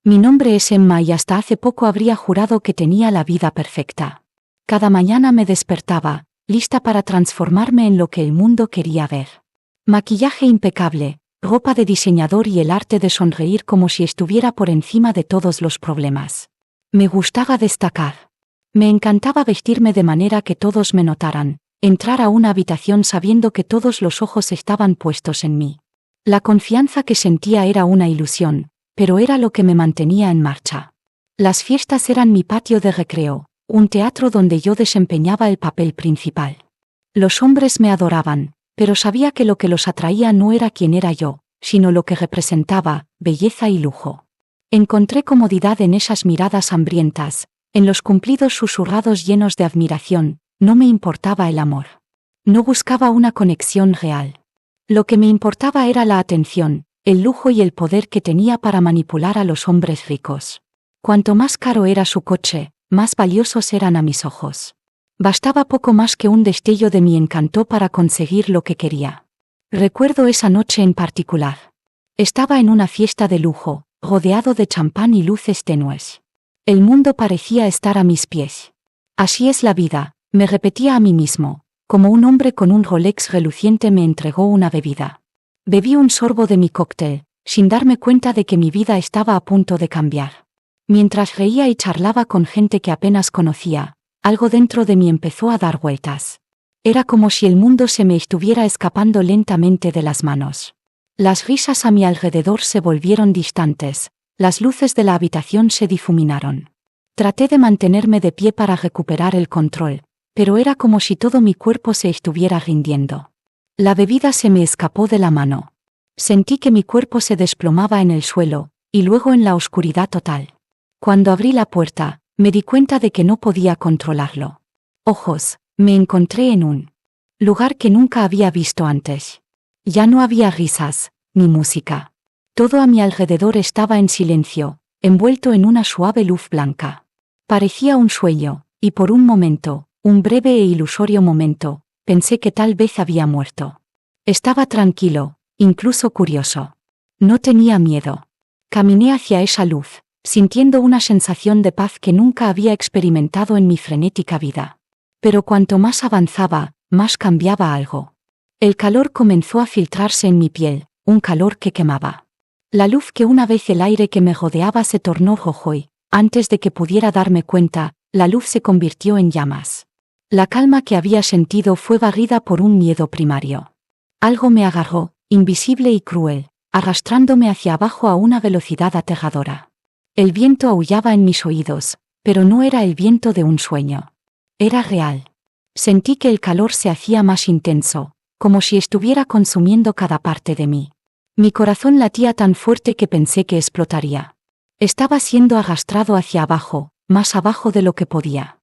Mi nombre es Emma y hasta hace poco habría jurado que tenía la vida perfecta. Cada mañana me despertaba, lista para transformarme en lo que el mundo quería ver. Maquillaje impecable, ropa de diseñador y el arte de sonreír como si estuviera por encima de todos los problemas. Me gustaba destacar. Me encantaba vestirme de manera que todos me notaran, entrar a una habitación sabiendo que todos los ojos estaban puestos en mí. La confianza que sentía era una ilusión, pero era lo que me mantenía en marcha. Las fiestas eran mi patio de recreo, un teatro donde yo desempeñaba el papel principal. Los hombres me adoraban, pero sabía que lo que los atraía no era quién era yo, sino lo que representaba, belleza y lujo. Encontré comodidad en esas miradas hambrientas, en los cumplidos susurrados llenos de admiración. No me importaba el amor. No buscaba una conexión real. Lo que me importaba era la atención, el lujo y el poder que tenía para manipular a los hombres ricos. Cuanto más caro era su coche, más valiosos eran a mis ojos. Bastaba poco más que un destello de mi encanto para conseguir lo que quería. Recuerdo esa noche en particular. Estaba en una fiesta de lujo, rodeado de champán y luces tenues. El mundo parecía estar a mis pies. Así es la vida, me repetía a mí mismo, como un hombre con un Rolex reluciente me entregó una bebida. Bebí un sorbo de mi cóctel, sin darme cuenta de que mi vida estaba a punto de cambiar. Mientras reía y charlaba con gente que apenas conocía, algo dentro de mí empezó a dar vueltas. Era como si el mundo se me estuviera escapando lentamente de las manos. Las risas a mi alrededor se volvieron distantes, las luces de la habitación se difuminaron. Traté de mantenerme de pie para recuperar el control, pero era como si todo mi cuerpo se estuviera rindiendo. La bebida se me escapó de la mano. Sentí que mi cuerpo se desplomaba en el suelo, y luego en la oscuridad total. Cuando abrí la puerta, me di cuenta de que no podía controlarlo. Ojos, me encontré en un lugar que nunca había visto antes. Ya no había risas, ni música. Todo a mi alrededor estaba en silencio, envuelto en una suave luz blanca. Parecía un sueño, y por un momento, un breve e ilusorio momento, pensé que tal vez había muerto. Estaba tranquilo, incluso curioso. No tenía miedo. Caminé hacia esa luz, sintiendo una sensación de paz que nunca había experimentado en mi frenética vida. Pero cuanto más avanzaba, más cambiaba algo. El calor comenzó a filtrarse en mi piel, un calor que quemaba. La luz que una vez el aire que me rodeaba se tornó rojo y, antes de que pudiera darme cuenta, la luz se convirtió en llamas. La calma que había sentido fue barrida por un miedo primario. Algo me agarró, invisible y cruel, arrastrándome hacia abajo a una velocidad aterradora. El viento aullaba en mis oídos, pero no era el viento de un sueño. Era real. Sentí que el calor se hacía más intenso, como si estuviera consumiendo cada parte de mí. Mi corazón latía tan fuerte que pensé que explotaría. Estaba siendo arrastrado hacia abajo, más abajo de lo que podía.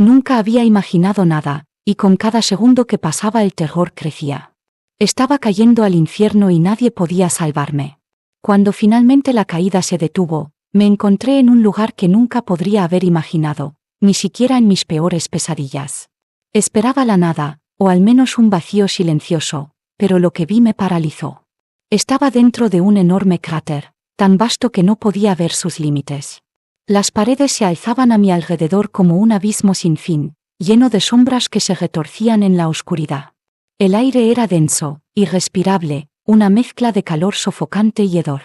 Nunca había imaginado nada, y con cada segundo que pasaba el terror crecía. Estaba cayendo al infierno y nadie podía salvarme. Cuando finalmente la caída se detuvo, me encontré en un lugar que nunca podría haber imaginado, ni siquiera en mis peores pesadillas. Esperaba la nada, o al menos un vacío silencioso, pero lo que vi me paralizó. Estaba dentro de un enorme cráter, tan vasto que no podía ver sus límites. Las paredes se alzaban a mi alrededor como un abismo sin fin, lleno de sombras que se retorcían en la oscuridad. El aire era denso, irrespirable, una mezcla de calor sofocante y hedor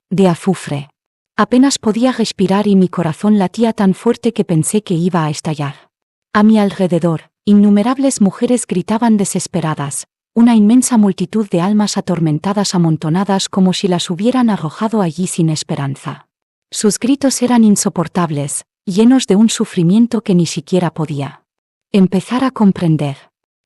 de azufre. Apenas podía respirar y mi corazón latía tan fuerte que pensé que iba a estallar. A mi alrededor, innumerables mujeres gritaban desesperadas, una inmensa multitud de almas atormentadas amontonadas como si las hubieran arrojado allí sin esperanza. Sus gritos eran insoportables, llenos de un sufrimiento que ni siquiera podía empezar a comprender.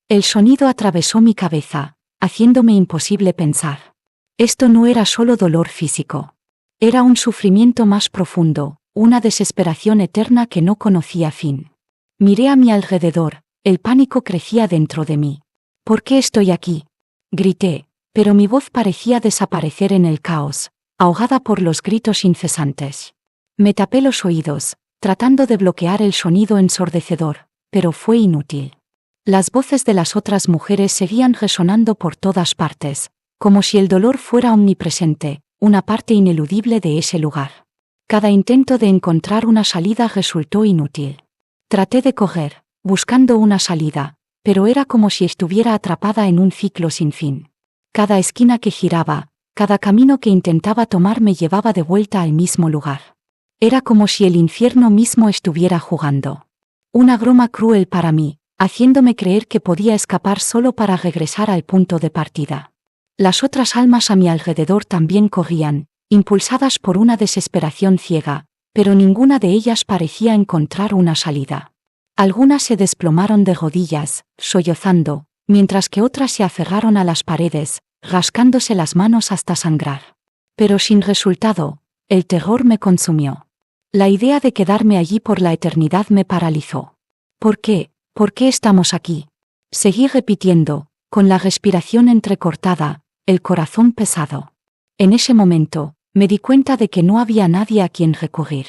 El sonido atravesó mi cabeza, haciéndome imposible pensar. Esto no era solo dolor físico. Era un sufrimiento más profundo, una desesperación eterna que no conocía fin. Miré a mi alrededor, el pánico crecía dentro de mí. ¿Por qué estoy aquí?, grité, pero mi voz parecía desaparecer en el caos, ahogada por los gritos incesantes. Me tapé los oídos, tratando de bloquear el sonido ensordecedor, pero fue inútil. Las voces de las otras mujeres seguían resonando por todas partes, como si el dolor fuera omnipresente, una parte ineludible de ese lugar. Cada intento de encontrar una salida resultó inútil. Traté de correr, buscando una salida, pero era como si estuviera atrapada en un ciclo sin fin. Cada esquina que giraba, cada camino que intentaba tomar me llevaba de vuelta al mismo lugar. Era como si el infierno mismo estuviera jugando. Una broma cruel para mí, haciéndome creer que podía escapar solo para regresar al punto de partida. Las otras almas a mi alrededor también corrían, impulsadas por una desesperación ciega, pero ninguna de ellas parecía encontrar una salida. Algunas se desplomaron de rodillas, sollozando, mientras que otras se aferraron a las paredes, rascándose las manos hasta sangrar. Pero sin resultado, el terror me consumió. La idea de quedarme allí por la eternidad me paralizó. ¿Por qué? ¿Por qué estamos aquí? Seguí repitiendo, con la respiración entrecortada, el corazón pesado. En ese momento, me di cuenta de que no había nadie a quien recurrir.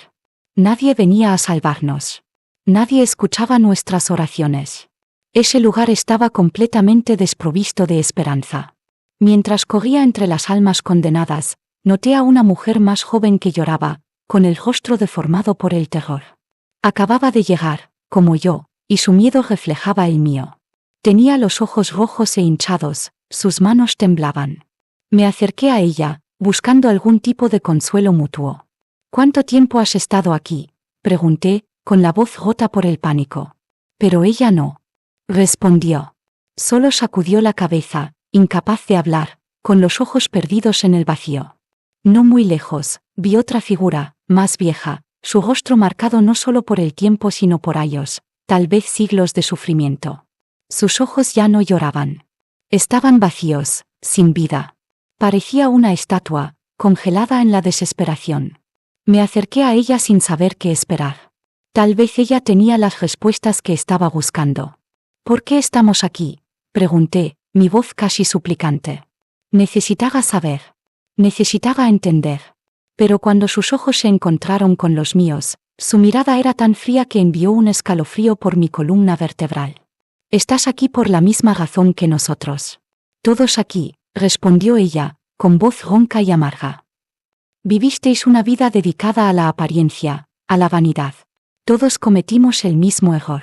Nadie venía a salvarnos. Nadie escuchaba nuestras oraciones. Ese lugar estaba completamente desprovisto de esperanza. Mientras corría entre las almas condenadas, noté a una mujer más joven que lloraba, con el rostro deformado por el terror. Acababa de llegar, como yo, y su miedo reflejaba el mío. Tenía los ojos rojos e hinchados, sus manos temblaban. Me acerqué a ella, buscando algún tipo de consuelo mutuo. ¿Cuánto tiempo has estado aquí?, pregunté, con la voz rota por el pánico. Pero ella no respondió. Solo sacudió la cabeza, incapaz de hablar, con los ojos perdidos en el vacío. No muy lejos, vi otra figura, más vieja, su rostro marcado no solo por el tiempo sino por años, tal vez siglos de sufrimiento. Sus ojos ya no lloraban. Estaban vacíos, sin vida. Parecía una estatua, congelada en la desesperación. Me acerqué a ella sin saber qué esperar. Tal vez ella tenía las respuestas que estaba buscando. ¿Por qué estamos aquí?, pregunté, mi voz casi suplicante. Necesitaba saber. Necesitaba entender. Pero cuando sus ojos se encontraron con los míos, su mirada era tan fría que envió un escalofrío por mi columna vertebral. Estás aquí por la misma razón que nosotros. Todos aquí, respondió ella, con voz ronca y amarga. Vivisteis una vida dedicada a la apariencia, a la vanidad. Todos cometimos el mismo error.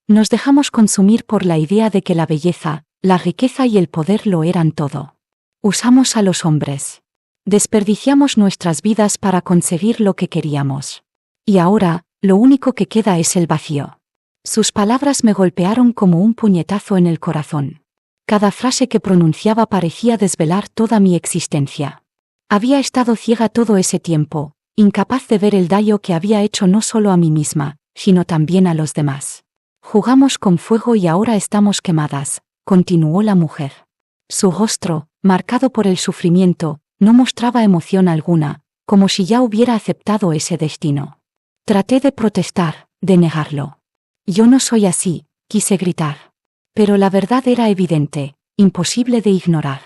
Nos dejamos consumir por la idea de que la belleza, la riqueza y el poder lo eran todo. Usamos a los hombres. Desperdiciamos nuestras vidas para conseguir lo que queríamos. Y ahora, lo único que queda es el vacío. Sus palabras me golpearon como un puñetazo en el corazón. Cada frase que pronunciaba parecía desvelar toda mi existencia. Había estado ciega todo ese tiempo, incapaz de ver el daño que había hecho no solo a mí misma, sino también a los demás. Jugamos con fuego y ahora estamos quemadas, continuó la mujer. Su rostro, marcado por el sufrimiento, no mostraba emoción alguna, como si ya hubiera aceptado ese destino. Traté de protestar, de negarlo. Yo no soy así, quise gritar. Pero la verdad era evidente, imposible de ignorar.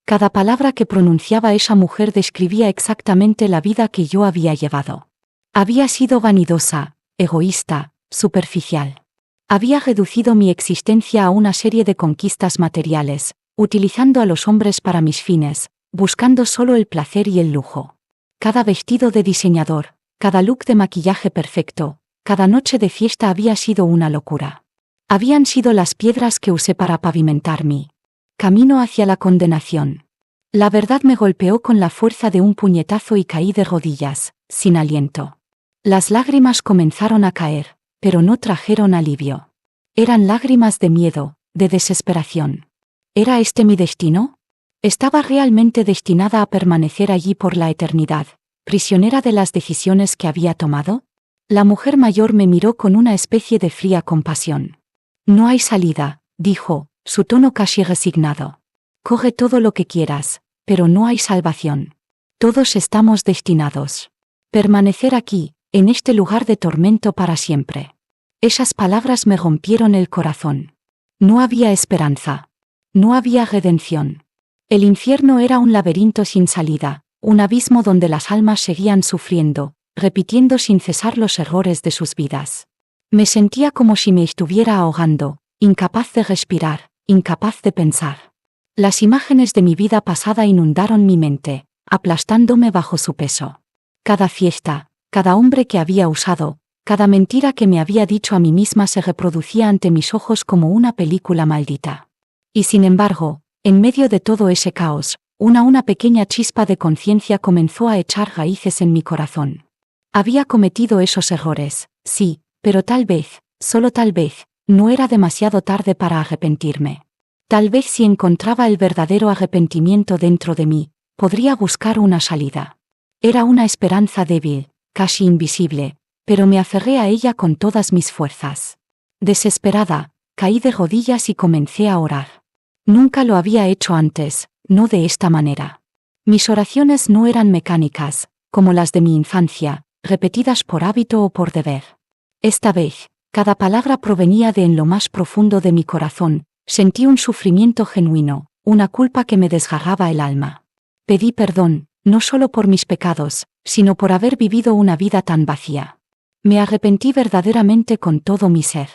Cada palabra que pronunciaba esa mujer describía exactamente la vida que yo había llevado. Había sido vanidosa, egoísta, superficial. Había reducido mi existencia a una serie de conquistas materiales, utilizando a los hombres para mis fines, buscando solo el placer y el lujo. Cada vestido de diseñador, cada look de maquillaje perfecto, cada noche de fiesta había sido una locura. Habían sido las piedras que usé para pavimentar mi camino hacia la condenación. La verdad me golpeó con la fuerza de un puñetazo y caí de rodillas, sin aliento. Las lágrimas comenzaron a caer, pero no trajeron alivio. Eran lágrimas de miedo, de desesperación. ¿Era este mi destino? ¿Estaba realmente destinada a permanecer allí por la eternidad, prisionera de las decisiones que había tomado? La mujer mayor me miró con una especie de fría compasión. No hay salida, dijo, su tono casi resignado. Coge todo lo que quieras, pero no hay salvación. Todos estamos destinados. Permanecer aquí, en este lugar de tormento para siempre. Esas palabras me rompieron el corazón. No había esperanza. No había redención. El infierno era un laberinto sin salida, un abismo donde las almas seguían sufriendo, repitiendo sin cesar los errores de sus vidas. Me sentía como si me estuviera ahogando, incapaz de respirar, incapaz de pensar. Las imágenes de mi vida pasada inundaron mi mente, aplastándome bajo su peso. Cada fiesta, Cada hombre que había usado, cada mentira que me había dicho a mí misma se reproducía ante mis ojos como una película maldita. Y sin embargo, en medio de todo ese caos, una pequeña chispa de conciencia comenzó a echar raíces en mi corazón. Había cometido esos errores, sí, pero tal vez, solo tal vez, no era demasiado tarde para arrepentirme. Tal vez si encontraba el verdadero arrepentimiento dentro de mí, podría buscar una salida. Era una esperanza débil, casi invisible, pero me aferré a ella con todas mis fuerzas. Desesperada, caí de rodillas y comencé a orar. Nunca lo había hecho antes, no de esta manera. Mis oraciones no eran mecánicas, como las de mi infancia, repetidas por hábito o por deber. Esta vez, cada palabra provenía de en lo más profundo de mi corazón, sentí un sufrimiento genuino, una culpa que me desgarraba el alma. Pedí perdón, no solo por mis pecados, sino por haber vivido una vida tan vacía. Me arrepentí verdaderamente con todo mi ser.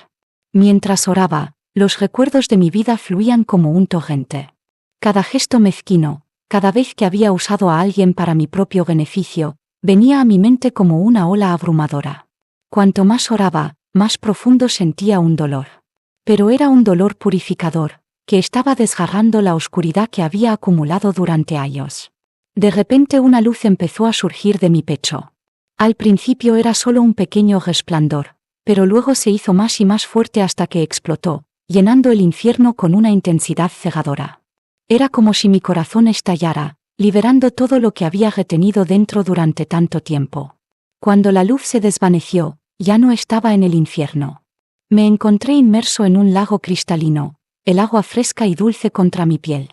Mientras oraba, los recuerdos de mi vida fluían como un torrente. Cada gesto mezquino, cada vez que había usado a alguien para mi propio beneficio, venía a mi mente como una ola abrumadora. Cuanto más oraba, más profundo sentía un dolor. Pero era un dolor purificador, que estaba desgarrando la oscuridad que había acumulado durante años. De repente una luz empezó a surgir de mi pecho. Al principio era solo un pequeño resplandor, pero luego se hizo más y más fuerte hasta que explotó, llenando el infierno con una intensidad cegadora. Era como si mi corazón estallara, liberando todo lo que había retenido dentro durante tanto tiempo. Cuando la luz se desvaneció, ya no estaba en el infierno. Me encontré inmerso en un lago cristalino, el agua fresca y dulce contra mi piel.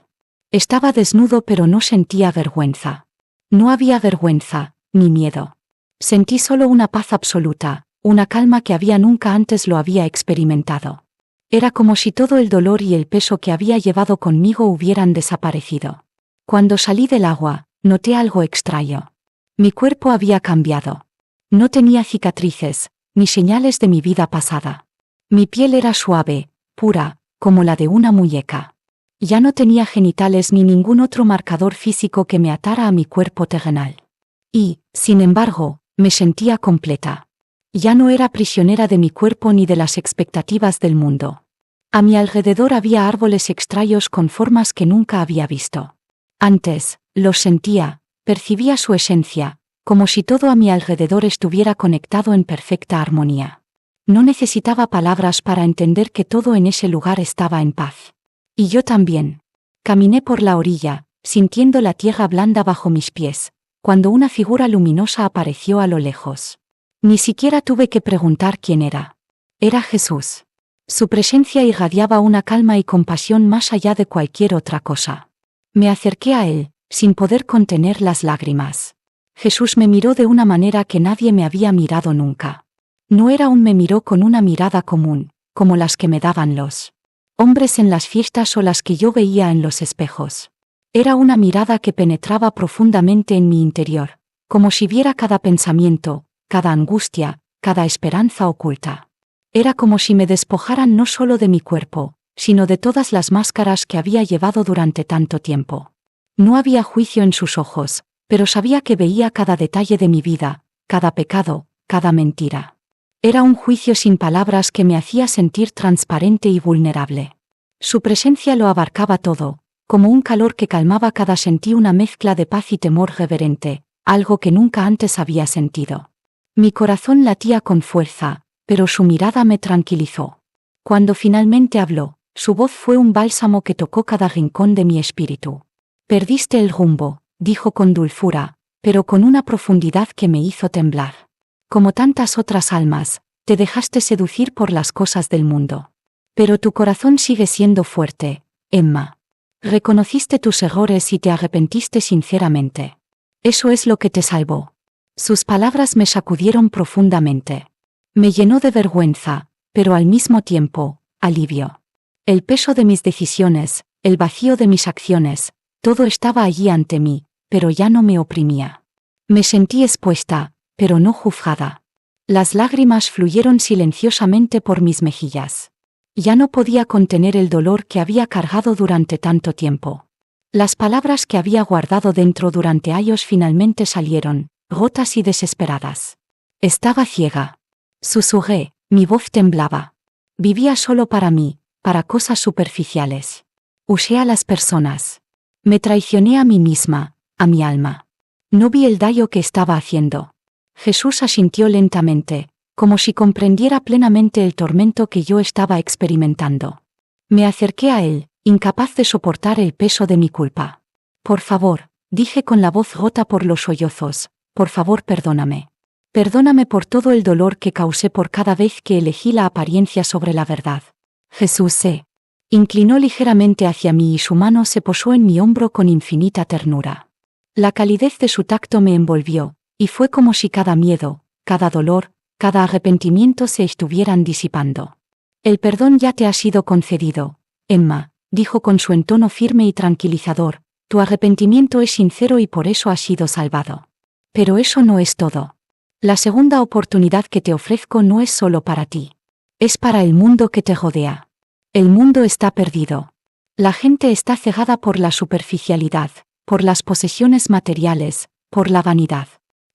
Estaba desnudo pero no sentía vergüenza. No había vergüenza, ni miedo. Sentí solo una paz absoluta, una calma que nunca antes lo había experimentado. Era como si todo el dolor y el peso que había llevado conmigo hubieran desaparecido. Cuando salí del agua, noté algo extraño. Mi cuerpo había cambiado. No tenía cicatrices, ni señales de mi vida pasada. Mi piel era suave, pura, como la de una muñeca. Ya no tenía genitales ni ningún otro marcador físico que me atara a mi cuerpo terrenal. Y, sin embargo, me sentía completa. Ya no era prisionera de mi cuerpo ni de las expectativas del mundo. A mi alrededor había árboles extraños con formas que nunca había visto. Antes, los sentía, percibía su esencia, como si todo a mi alrededor estuviera conectado en perfecta armonía. No necesitaba palabras para entender que todo en ese lugar estaba en paz. Y yo también. Caminé por la orilla, sintiendo la tierra blanda bajo mis pies, cuando una figura luminosa apareció a lo lejos. Ni siquiera tuve que preguntar quién era. Era Jesús. Su presencia irradiaba una calma y compasión más allá de cualquier otra cosa. Me acerqué a él, sin poder contener las lágrimas. Jesús me miró de una manera que nadie me había mirado nunca. No era me miró con una mirada común, como las que me daban los hombres en las fiestas o las que yo veía en los espejos. Era una mirada que penetraba profundamente en mi interior, como si viera cada pensamiento, cada angustia, cada esperanza oculta. Era como si me despojaran no solo de mi cuerpo, sino de todas las máscaras que había llevado durante tanto tiempo. No había juicio en sus ojos, pero sabía que veía cada detalle de mi vida, cada pecado, cada mentira. Era un juicio sin palabras que me hacía sentir transparente y vulnerable. Su presencia lo abarcaba todo, como un calor que calmaba cada sentí una mezcla de paz y temor reverente, algo que nunca antes había sentido. Mi corazón latía con fuerza, pero su mirada me tranquilizó. Cuando finalmente habló, su voz fue un bálsamo que tocó cada rincón de mi espíritu. Perdiste el rumbo, dijo con dulzura, pero con una profundidad que me hizo temblar. Como tantas otras almas, te dejaste seducir por las cosas del mundo. Pero tu corazón sigue siendo fuerte, Emma. Reconociste tus errores y te arrepentiste sinceramente. Eso es lo que te salvó. Sus palabras me sacudieron profundamente. Me llenó de vergüenza, pero al mismo tiempo, alivio. El peso de mis decisiones, el vacío de mis acciones, todo estaba allí ante mí, pero ya no me oprimía. Me sentí expuesta, pero no juzgada. Las lágrimas fluyeron silenciosamente por mis mejillas. Ya no podía contener el dolor que había cargado durante tanto tiempo. Las palabras que había guardado dentro durante años finalmente salieron, rotas y desesperadas. Estaba ciega. Susurré, mi voz temblaba. Vivía solo para mí, para cosas superficiales. Usé a las personas. Me traicioné a mí misma, a mi alma. No vi el daño que estaba haciendo. Jesús asintió lentamente, como si comprendiera plenamente el tormento que yo estaba experimentando. Me acerqué a él, incapaz de soportar el peso de mi culpa. Por favor, dije con la voz rota por los sollozos, por favor perdóname. Perdóname por todo el dolor que causé por cada vez que elegí la apariencia sobre la verdad. Jesús se inclinó ligeramente hacia mí y su mano se posó en mi hombro con infinita ternura. La calidez de su tacto me envolvió, y fue como si cada miedo, cada dolor, cada arrepentimiento se estuvieran disipando. El perdón ya te ha sido concedido, Emma, dijo con su entono firme y tranquilizador, tu arrepentimiento es sincero y por eso has sido salvado. Pero eso no es todo. La segunda oportunidad que te ofrezco no es solo para ti. Es para el mundo que te rodea. El mundo está perdido. La gente está cegada por la superficialidad, por las posesiones materiales, por la vanidad.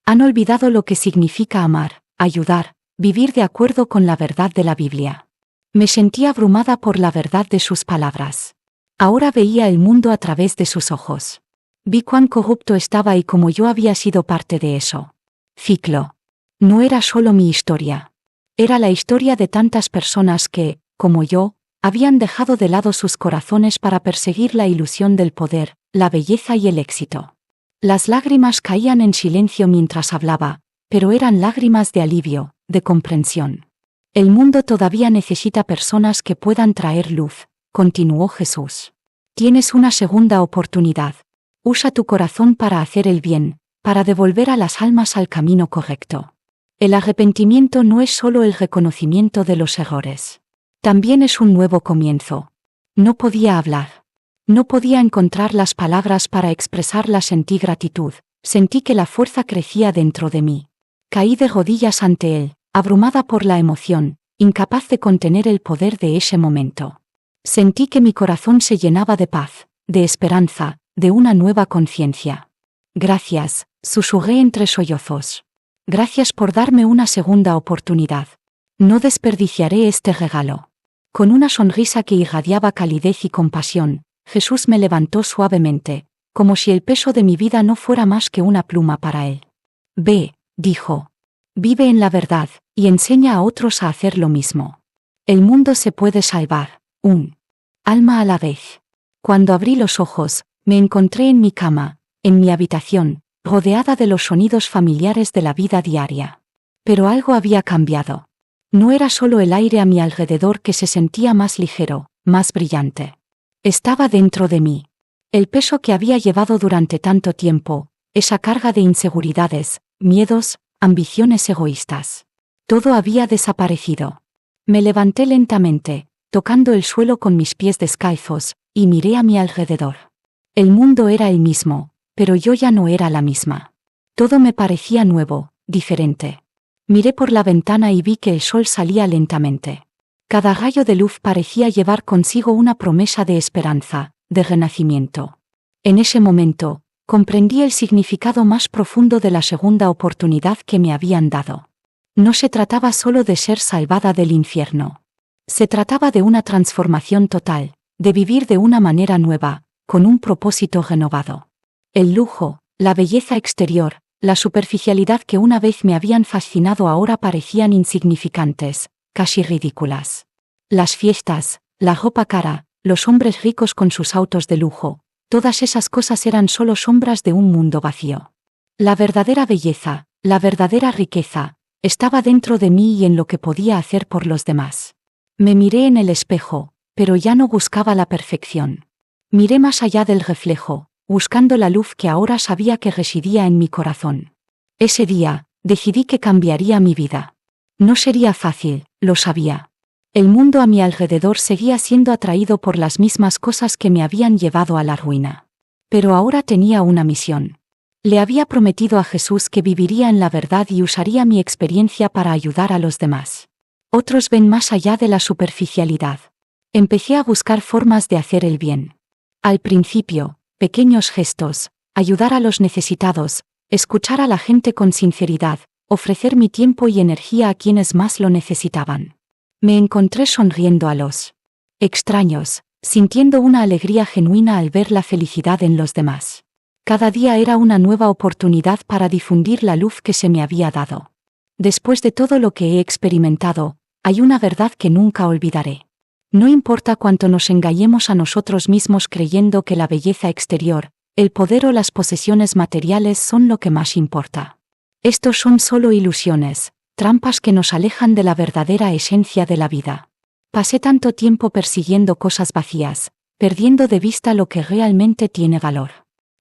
Han olvidado lo que significa amar, ayudar, vivir de acuerdo con la verdad de la Biblia. Me sentí abrumada por la verdad de sus palabras. Ahora veía el mundo a través de sus ojos. Vi cuán corrupto estaba y cómo yo había sido parte de eso. Ciclo. No era solo mi historia. Era la historia de tantas personas que, como yo, habían dejado de lado sus corazones para perseguir la ilusión del poder, la belleza y el éxito. Las lágrimas caían en silencio mientras hablaba, pero eran lágrimas de alivio, de comprensión. El mundo todavía necesita personas que puedan traer luz, continuó Jesús. Tienes una segunda oportunidad. Usa tu corazón para hacer el bien, para devolver a las almas al camino correcto. El arrepentimiento no es solo el reconocimiento de los errores. También es un nuevo comienzo. No podía hablar. No podía encontrar las palabras para expresarla. Sentí gratitud, sentí que la fuerza crecía dentro de mí. Caí de rodillas ante él, abrumada por la emoción, incapaz de contener el poder de ese momento. Sentí que mi corazón se llenaba de paz, de esperanza, de una nueva conciencia. Gracias, susurré entre sollozos. Gracias por darme una segunda oportunidad. No desperdiciaré este regalo. Con una sonrisa que irradiaba calidez y compasión, Jesús me levantó suavemente, como si el peso de mi vida no fuera más que una pluma para él. Ve, dijo. Vive en la verdad, y enseña a otros a hacer lo mismo. El mundo se puede salvar, un alma a la vez. Cuando abrí los ojos, me encontré en mi cama, en mi habitación, rodeada de los sonidos familiares de la vida diaria. Pero algo había cambiado. No era solo el aire a mi alrededor que se sentía más ligero, más brillante. Estaba dentro de mí. El peso que había llevado durante tanto tiempo, esa carga de inseguridades, miedos, ambiciones egoístas. Todo había desaparecido. Me levanté lentamente, tocando el suelo con mis pies descalzos, y miré a mi alrededor. El mundo era el mismo, pero yo ya no era la misma. Todo me parecía nuevo, diferente. Miré por la ventana y vi que el sol salía lentamente. Cada rayo de luz parecía llevar consigo una promesa de esperanza, de renacimiento. En ese momento, comprendí el significado más profundo de la segunda oportunidad que me habían dado. No se trataba solo de ser salvada del infierno. Se trataba de una transformación total, de vivir de una manera nueva, con un propósito renovado. El lujo, la belleza exterior, la superficialidad que una vez me habían fascinado ahora parecían insignificantes, casi ridículas. Las fiestas, la ropa cara, los hombres ricos con sus autos de lujo, todas esas cosas eran solo sombras de un mundo vacío. La verdadera belleza, la verdadera riqueza, estaba dentro de mí y en lo que podía hacer por los demás. Me miré en el espejo, pero ya no buscaba la perfección. Miré más allá del reflejo, buscando la luz que ahora sabía que residía en mi corazón. Ese día, decidí que cambiaría mi vida. No sería fácil, lo sabía. El mundo a mi alrededor seguía siendo atraído por las mismas cosas que me habían llevado a la ruina. Pero ahora tenía una misión. Le había prometido a Jesús que viviría en la verdad y usaría mi experiencia para ayudar a los demás. Otros ven más allá de la superficialidad. Empecé a buscar formas de hacer el bien. Al principio, pequeños gestos, ayudar a los necesitados, escuchar a la gente con sinceridad, ofrecer mi tiempo y energía a quienes más lo necesitaban. Me encontré sonriendo a los extraños, sintiendo una alegría genuina al ver la felicidad en los demás. Cada día era una nueva oportunidad para difundir la luz que se me había dado. Después de todo lo que he experimentado, hay una verdad que nunca olvidaré. No importa cuánto nos engañemos a nosotros mismos creyendo que la belleza exterior, el poder o las posesiones materiales son lo que más importa. Estos son solo ilusiones, trampas que nos alejan de la verdadera esencia de la vida. Pasé tanto tiempo persiguiendo cosas vacías, perdiendo de vista lo que realmente tiene valor.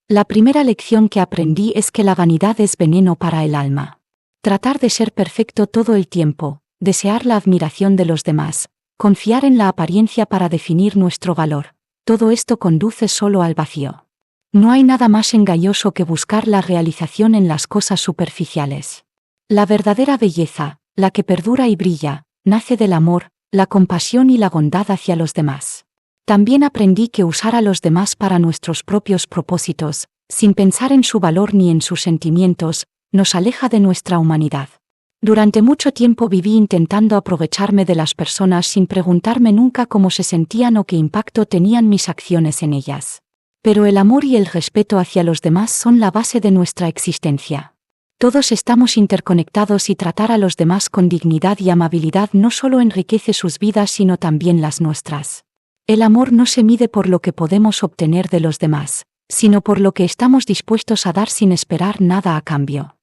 La primera lección que aprendí es que la vanidad es veneno para el alma. Tratar de ser perfecto todo el tiempo, desear la admiración de los demás, confiar en la apariencia para definir nuestro valor, todo esto conduce solo al vacío. No hay nada más engañoso que buscar la realización en las cosas superficiales. La verdadera belleza, la que perdura y brilla, nace del amor, la compasión y la bondad hacia los demás. También aprendí que usar a los demás para nuestros propios propósitos, sin pensar en su valor ni en sus sentimientos, nos aleja de nuestra humanidad. Durante mucho tiempo viví intentando aprovecharme de las personas sin preguntarme nunca cómo se sentían o qué impacto tenían mis acciones en ellas. Pero el amor y el respeto hacia los demás son la base de nuestra existencia. Todos estamos interconectados y tratar a los demás con dignidad y amabilidad no solo enriquece sus vidas sino también las nuestras. El amor no se mide por lo que podemos obtener de los demás, sino por lo que estamos dispuestos a dar sin esperar nada a cambio.